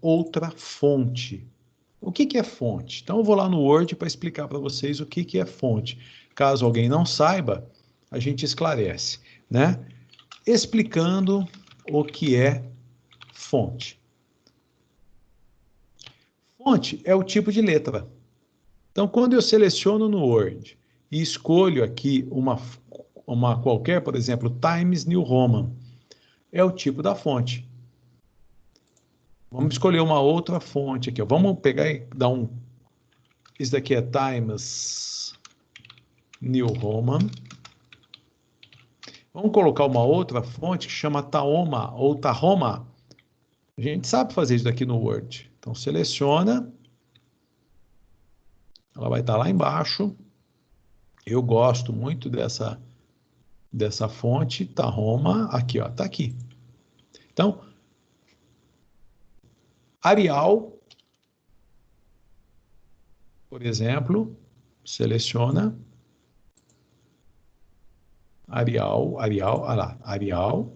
outra fonte. O que é fonte? Então, eu vou lá no Word para explicar para vocês o que é fonte. Caso alguém não saiba, a gente esclarece, né? Explicando o que é fonte. Fonte é o tipo de letra. Então, quando eu seleciono no Word e escolho aqui uma qualquer, por exemplo, Times New Roman, é o tipo da fonte. Vamos escolher uma outra fonte aqui. Ó. Vamos pegar e dar um... Isso daqui é Times New Roman. Vamos colocar uma outra fonte que chama Tahoma ou Tahoma. A gente sabe fazer isso daqui no Word. Então, seleciona. Ela vai estar lá embaixo. Eu gosto muito dessa fonte, Tahoma. Aqui, ó, tá aqui. Então, Arial, por exemplo, seleciona. Arial, olha lá, Arial.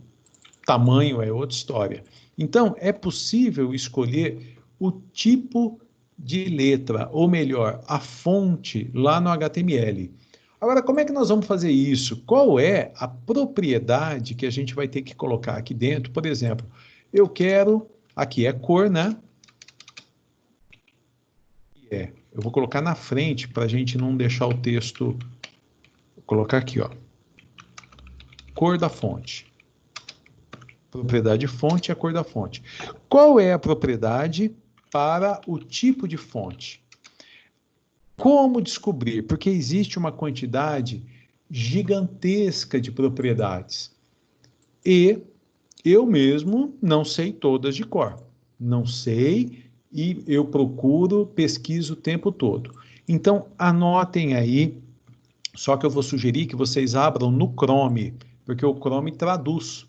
Tamanho é outra história. Então, é possível escolher o tipo de letra, ou melhor, a fonte lá no HTML. Agora, como é que nós vamos fazer isso? Qual é a propriedade que a gente vai ter que colocar aqui dentro? Por exemplo, eu quero, aqui é cor, né? Eu vou colocar na frente para a gente não deixar o texto, vou colocar aqui, ó, cor da fonte. Propriedade fonte é a cor da fonte. Qual é a propriedade para o tipo de fonte? Como descobrir? Porque existe uma quantidade gigantesca de propriedades. E eu mesmo não sei todas de cor. Não sei e eu procuro, pesquiso o tempo todo. Então, anotem aí, só que eu vou sugerir que vocês abram no Chrome, porque o Chrome traduz.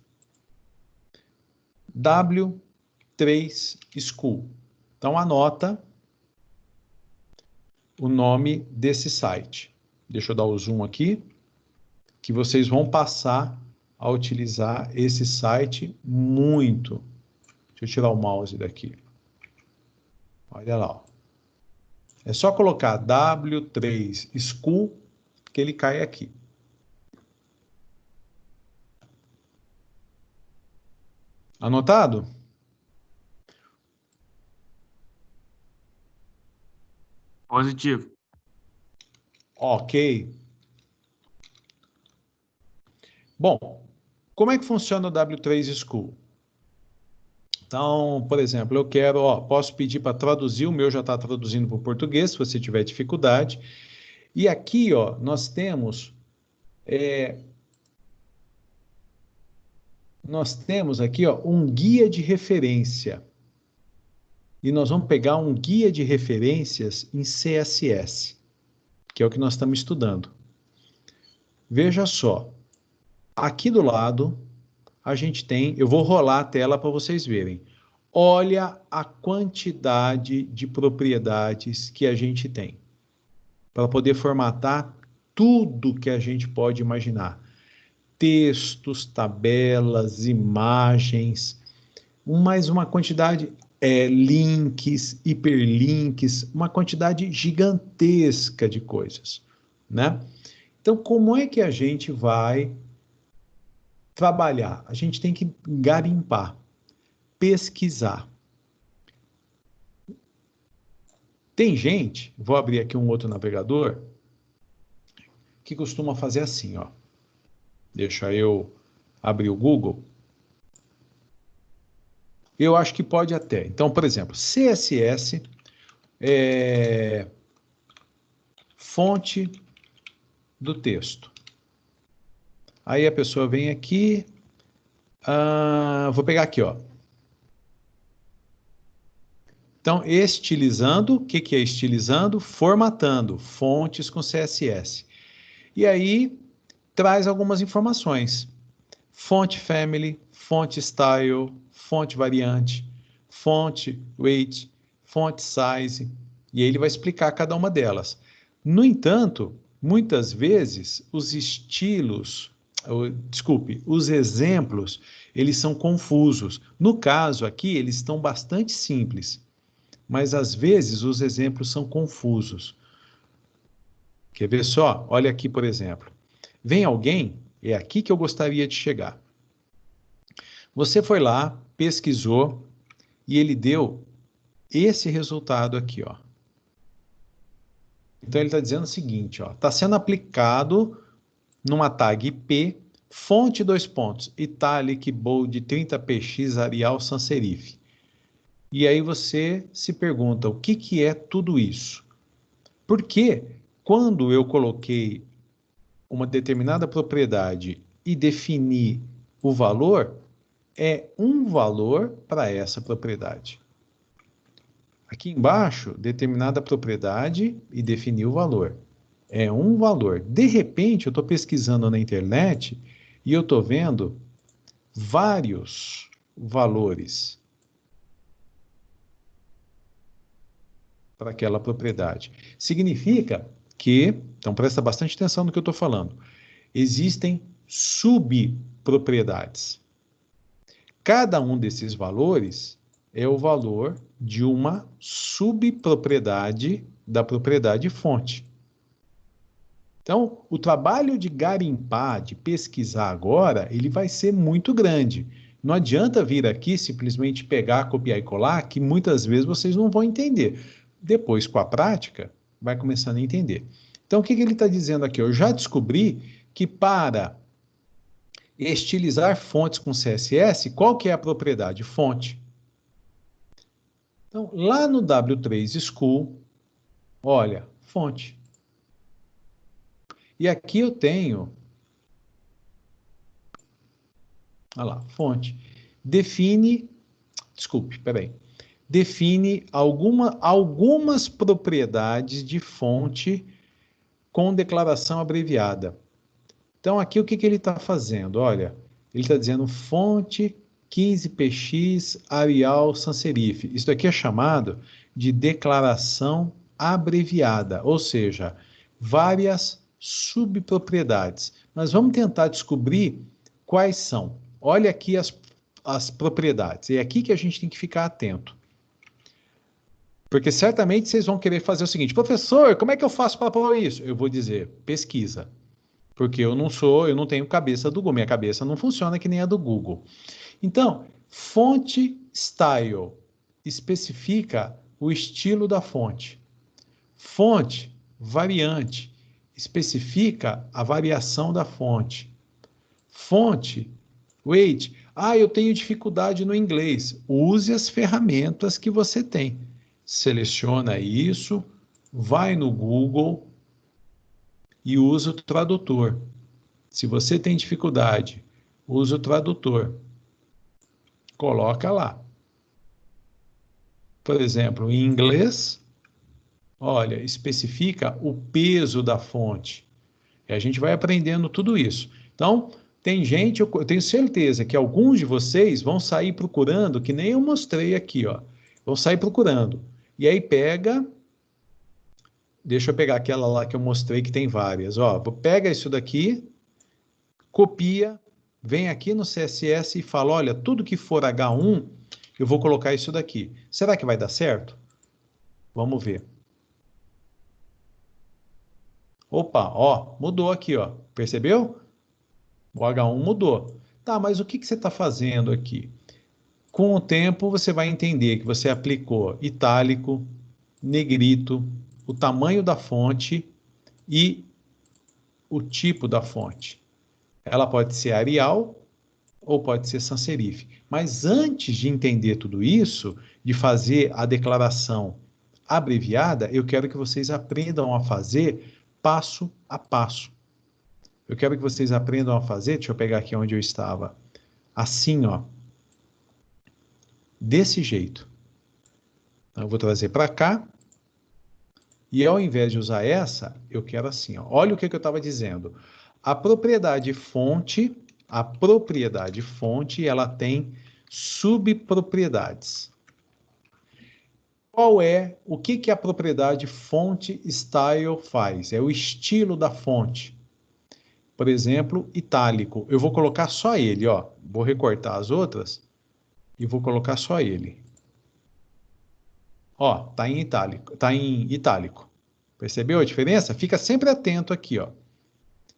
W3 School. Então, anota o nome desse site. Deixa eu dar o zoom aqui, que vocês vão passar a utilizar esse site muito. Deixa eu tirar o mouse daqui. Olha lá. Ó. É só colocar W3 School que ele cai aqui. Anotado? Positivo. Ok. Bom, como é que funciona o W3 School? Então, por exemplo, eu quero, ó, posso pedir para traduzir, o meu já está traduzindo para o português, se você tiver dificuldade. E aqui, ó, nós temos aqui, ó, um guia de referência. E nós vamos pegar um guia de referências em CSS, que é o que nós estamos estudando. Veja só, aqui do lado a gente tem, eu vou rolar a tela para vocês verem. Olha a quantidade de propriedades que a gente tem para poder formatar tudo que a gente pode imaginar. Textos, tabelas, imagens, mais uma quantidade, links, hiperlinks, uma quantidade gigantesca de coisas, né? Então, como é que a gente vai trabalhar? A gente tem que garimpar, pesquisar. Tem gente, vou abrir aqui um outro navegador, que costuma fazer assim, ó. Deixa eu abrir o Google. Eu acho que pode até. Então, por exemplo, CSS, fonte do texto. Aí a pessoa vem aqui, vou pegar aqui, ó. Então, estilizando, o que é estilizando? Formatando, fontes com CSS. E aí, traz algumas informações. Fonte family, fonte style, fonte variante, fonte weight, fonte size, e aí ele vai explicar cada uma delas. No entanto, muitas vezes, os estilos, Desculpe, os exemplos, eles são confusos. No caso aqui, eles estão bastante simples, mas às vezes os exemplos são confusos. Quer ver só? Olha aqui, por exemplo. Vem alguém, é aqui que eu gostaria de chegar. Você foi lá, pesquisou, e ele deu esse resultado aqui, ó. Então ele está dizendo o seguinte, ó, está sendo aplicado numa tag IP, fonte 2 pontos, italic, bold, 30px, Arial, sans serif. E aí você se pergunta, o que que é tudo isso? Porque quando eu coloquei uma determinada propriedade e defini o valor, é um valor para essa propriedade. Aqui embaixo, determinada propriedade e definir o valor. É um valor. De repente, eu estou pesquisando na internet e eu estou vendo vários valores para aquela propriedade. Significa que, então presta bastante atenção no que eu estou falando, existem subpropriedades. Cada um desses valores é o valor de uma subpropriedade da propriedade fonte. Então, o trabalho de garimpar, de pesquisar agora, ele vai ser muito grande. Não adianta vir aqui simplesmente pegar, copiar e colar, que muitas vezes vocês não vão entender. Depois, com a prática, vai começando a entender. Então, o que ele está dizendo aqui? Eu já descobri que para estilizar fontes com CSS, qual que é a propriedade? Fonte. Então, lá no W3 School, olha, fonte. E aqui eu tenho, olha lá, fonte. Define algumas propriedades de fonte com declaração abreviada. Então, aqui o que ele está fazendo? Olha, ele está dizendo fonte 15px Arial sans serif. Isso aqui é chamado de declaração abreviada, ou seja, várias subpropriedades. Mas vamos tentar descobrir quais são. Olha aqui as propriedades. É aqui que a gente tem que ficar atento. Porque certamente vocês vão querer fazer o seguinte, professor, como é que eu faço para pôr isso? Eu vou dizer, pesquisa. Porque eu não tenho cabeça do Google, minha cabeça não funciona que nem a do Google. Então, fonte style especifica o estilo da fonte. Fonte variante especifica a variação da fonte. Fonte weight, eu tenho dificuldade no inglês. Use as ferramentas que você tem. Seleciona isso, vai no Google e usa o tradutor. Se você tem dificuldade, usa o tradutor. Coloca lá. Por exemplo, em inglês, olha, especifica o peso da fonte. E a gente vai aprendendo tudo isso. Então, tem gente, eu tenho certeza que alguns de vocês vão sair procurando, que nem eu mostrei aqui, ó. Vão sair procurando. E aí pega, deixa eu pegar aquela lá que eu mostrei que tem várias. Ó, pega isso daqui, copia, vem aqui no CSS e fala, olha, tudo que for H1, eu vou colocar isso daqui. Será que vai dar certo? Vamos ver. Opa, ó, mudou aqui, ó. Percebeu? O H1 mudou. Tá, mas o que você está fazendo aqui? Com o tempo, você vai entender que você aplicou itálico, negrito, o tamanho da fonte e o tipo da fonte. Ela pode ser Arial ou pode ser sans serif. Mas antes de entender tudo isso, de fazer a declaração abreviada, eu quero que vocês aprendam a fazer passo a passo. Eu quero que vocês aprendam a fazer, deixa eu pegar aqui onde eu estava, assim, ó, desse jeito. Então, eu vou trazer para cá, e ao invés de usar essa, eu quero assim, ó. Olha o que eu estava dizendo. A propriedade fonte, ela tem subpropriedades. O que a propriedade fonte style faz? É o estilo da fonte. por exemplo, itálico. Eu vou colocar só ele, ó. Vou recortar as outras e vou colocar só ele. Ó, tá em itálico, tá em itálico. Percebeu a diferença? Fica sempre atento aqui, ó.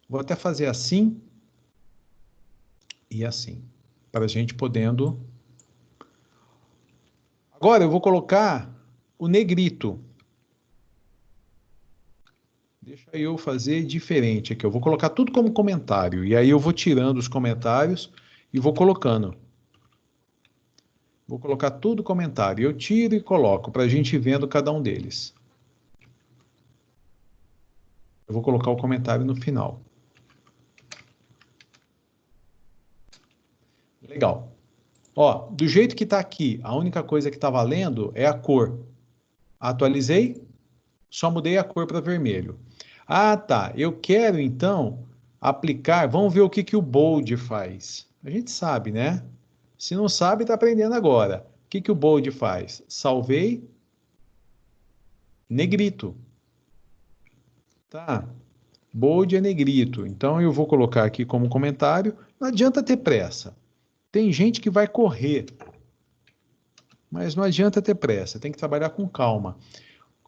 Vou até fazer assim e assim, para a gente podendo. Agora eu vou colocar o negrito. Deixa eu fazer diferente aqui. Eu vou colocar tudo como comentário. E aí eu vou tirando os comentários e vou colocando. Vou colocar tudo comentário. Eu tiro e coloco para a gente ir vendo cada um deles. Eu vou colocar o comentário no final. Legal. Ó, do jeito que está aqui, a única coisa que está valendo é a cor. Atualizei, só mudei a cor para vermelho. Ah, tá. Eu quero, então, aplicar... Vamos ver o que, que o bold faz. A gente sabe, né? Se não sabe, está aprendendo agora. O que, que o bold faz? Salvei, negrito. Tá. Bold é negrito. Então, eu vou colocar aqui como comentário. Não adianta ter pressa. Tem gente que vai correr, mas não adianta ter pressa. Tem que trabalhar com calma.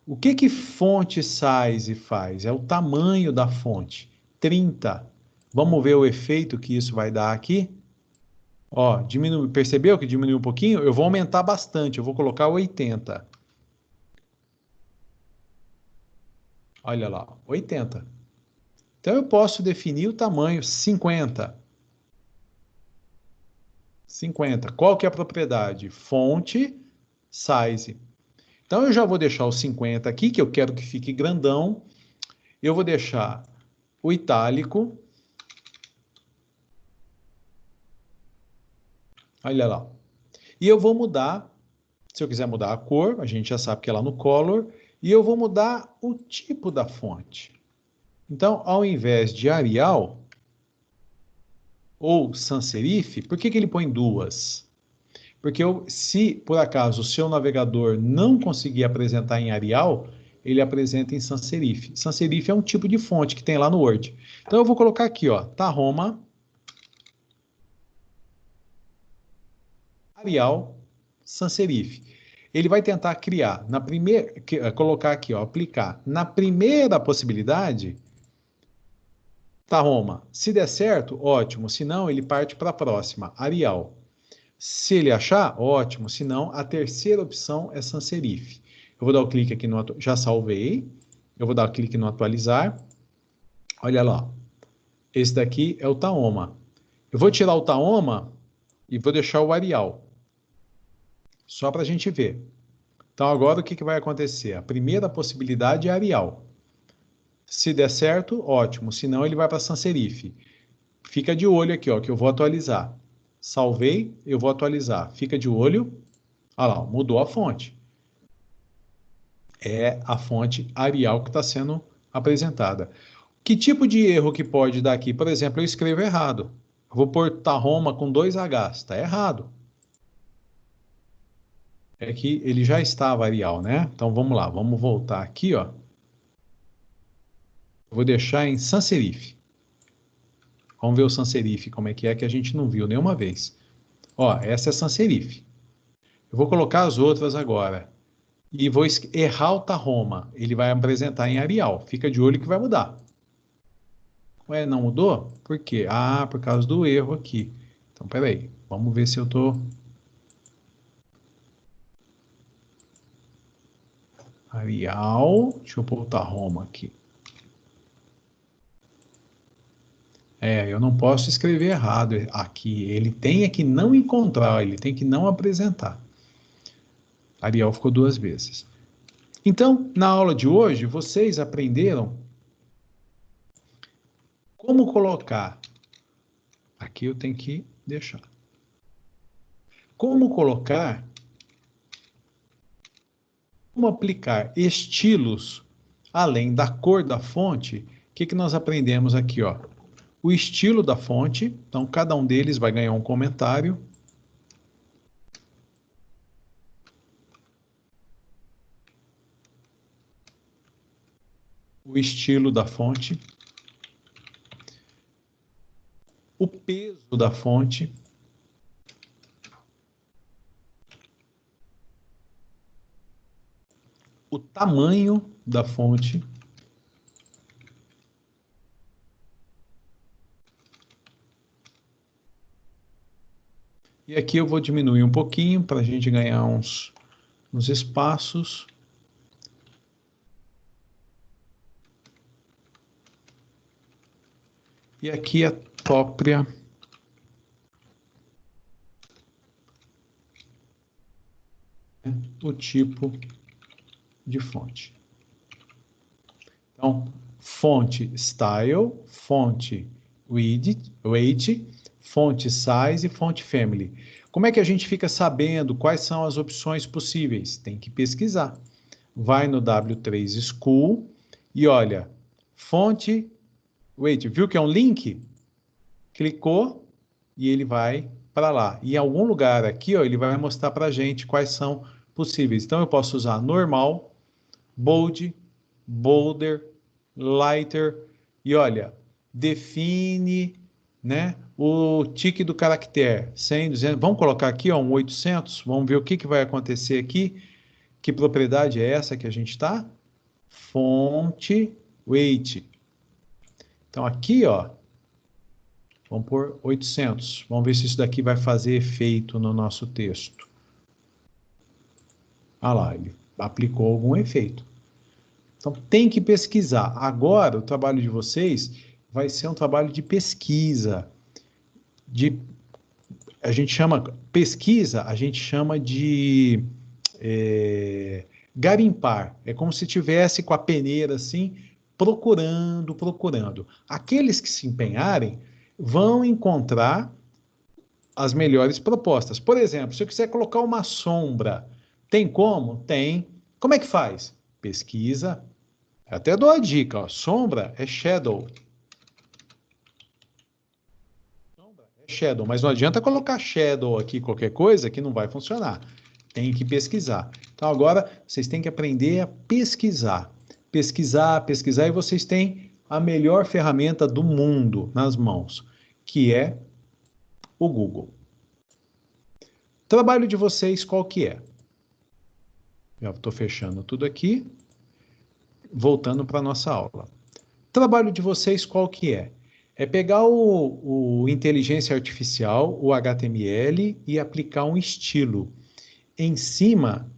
O que que fonte size faz? É o tamanho da fonte. 30. Vamos ver o efeito que isso vai dar aqui? Ó, diminui, percebeu que diminuiu um pouquinho? Eu vou aumentar bastante, eu vou colocar 80. Olha lá, 80. Então eu posso definir o tamanho 50. 50. Qual que é a propriedade? Fonte, size. Então eu já vou deixar o 50 aqui, que eu quero que fique grandão. Eu vou deixar o itálico. Olha lá. E eu vou mudar, se eu quiser mudar a cor, a gente já sabe que é lá no color, e eu vou mudar o tipo da fonte. Então, ao invés de Arial ou sans serif, por que que ele põe duas? Porque se por acaso o seu navegador não conseguir apresentar em Arial, ele apresenta em sans serif. Sans serif é um tipo de fonte que tem lá no Word. Então eu vou colocar aqui, ó, Tahoma Arial sans serif. Ele vai tentar criar na primeira, colocar aqui, ó, aplicar na primeira possibilidade, Tahoma. Se der certo, ótimo. Se não, ele parte para a próxima, Arial. Se ele achar, ótimo. Se não, a terceira opção é sans serif. Eu vou dar o clique aqui no já salvei. Eu vou dar o clique no atualizar. Olha lá. Esse daqui é o Tahoma. Eu vou tirar o Tahoma e vou deixar o Arial. Só para a gente ver. Então agora o que, que vai acontecer? A primeira possibilidade é Arial. Se der certo, ótimo. Se não, ele vai para sans serif. Fica de olho aqui, ó, que eu vou atualizar. Salvei, eu vou atualizar. Fica de olho. Olha lá, mudou a fonte. É a fonte Arial que está sendo apresentada. Que tipo de erro que pode dar aqui? Por exemplo, eu escrevo errado. Eu vou pôr Tahoma com 2 Hs. Está errado. É que ele já estava Arial, né? Então vamos lá, vamos voltar aqui, ó. Eu vou deixar em sans serif. Vamos ver o sans serif, como é que a gente não viu nenhuma vez. Ó, essa é sans serif. Eu vou colocar as outras agora. E vou errar o Tahoma. Ele vai apresentar em Arial. Fica de olho que vai mudar. Ué, não mudou? Por quê? Ah, por causa do erro aqui. Então, peraí. Vamos ver se eu tô... Arial. Deixa eu pôr o Tahoma aqui. É, eu não posso escrever errado aqui. Ele tem que não encontrar, ele tem que não apresentar. Arial ficou 2 vezes. Então, na aula de hoje, vocês aprenderam como colocar. Aqui eu tenho que deixar. Como colocar, como aplicar estilos além da cor da fonte. O que, que nós aprendemos aqui, ó? O estilo da fonte. Então, cada um deles vai ganhar um comentário. O estilo da fonte. o peso da fonte, o tamanho da fonte, e aqui eu vou diminuir um pouquinho para a gente ganhar uns espaços. E aqui a própria o tipo de fonte. Então, fonte style, fonte weight, fonte size e fonte family. Como é que a gente fica sabendo quais são as opções possíveis? Tem que pesquisar. Vai no W3 School e olha, fonte weight, viu que é um link? Clicou e ele vai para lá. E em algum lugar aqui, ó, ele vai mostrar para a gente quais são possíveis. Então, eu posso usar normal, bold, bolder, lighter, e olha, define, né, o tique do caractere, 100, 200, vamos colocar aqui, ó, um 800, vamos ver o que vai acontecer aqui, que propriedade é essa que a gente está? Fonte weight. Então, aqui, ó, vamos por 800, vamos ver se isso daqui vai fazer efeito no nosso texto. Ah lá, ele aplicou algum efeito. Então, tem que pesquisar. Agora, o trabalho de vocês vai ser um trabalho de pesquisa. A gente chama pesquisa, a gente chama de garimpar. É como se tivesse com a peneira assim, procurando. Aqueles que se empenharem vão encontrar as melhores propostas. Por exemplo, se eu quiser colocar uma sombra, tem como? Tem. Como é que faz? Pesquisa. Até dou a dica, ó. Sombra é shadow. Sombra é shadow, mas não adianta colocar shadow aqui, qualquer coisa, que não vai funcionar. Tem que pesquisar. Então agora vocês têm que aprender a pesquisar. Pesquisar, e vocês têm a melhor ferramenta do mundo nas mãos, que é o Google. Trabalho de vocês qual que é? Já estou fechando tudo aqui. Voltando para a nossa aula. Trabalho de vocês qual que é? É pegar o inteligência artificial, o HTML, e aplicar um estilo em cima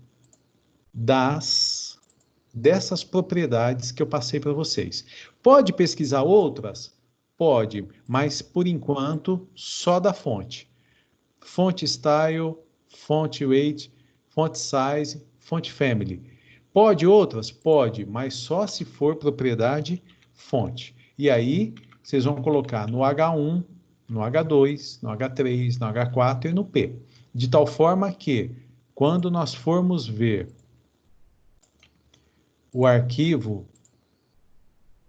dessas propriedades que eu passei para vocês. Pode pesquisar outras? Pode, mas por enquanto só da fonte. Fonte style, fonte weight, fonte size, fonte family. Pode outras? Pode, mas só se for propriedade fonte. E aí, vocês vão colocar no H1, no H2, no H3, no H4 e no P. De tal forma que, quando nós formos ver o arquivo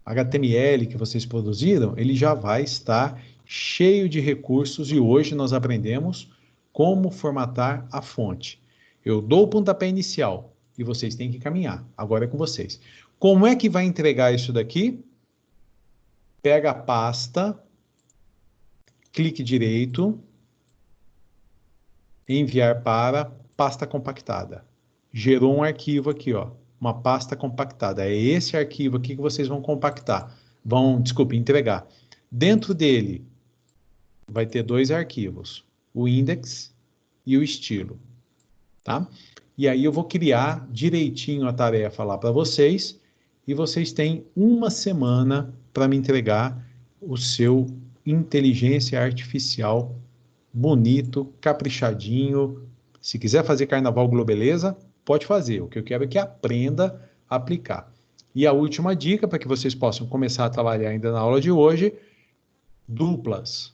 HTML que vocês produziram, ele já vai estar cheio de recursos e hoje nós aprendemos como formatar a fonte. Eu dou o pontapé inicial e vocês têm que caminhar. Agora é com vocês. Como é que vai entregar isso daqui? Pega a pasta, clique direito, enviar para pasta compactada. Gerou um arquivo aqui, ó, uma pasta compactada. É esse arquivo aqui que vocês vão compactar. Entregar. Dentro dele vai ter dois arquivos, o index e o estilo, tá? E aí eu vou criar direitinho a tarefa lá para vocês e vocês têm uma semana para me entregar o seu inteligência artificial bonito, caprichadinho. Se quiser fazer carnaval globeleza, pode fazer. O que eu quero é que aprenda a aplicar. E a última dica, para que vocês possam começar a trabalhar ainda na aula de hoje, duplas.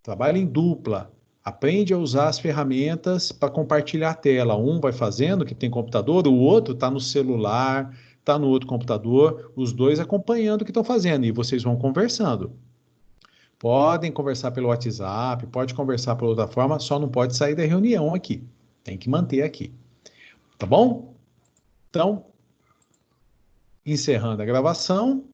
Trabalhe em dupla. Aprende a usar as ferramentas para compartilhar a tela. Um vai fazendo, que tem computador, o outro está no celular, está no outro computador, os dois acompanhando o que estão fazendo, e vocês vão conversando. Podem conversar pelo WhatsApp, pode conversar por outra forma, só não pode sair da reunião aqui. Tem que manter aqui. Tá bom? Então, encerrando a gravação,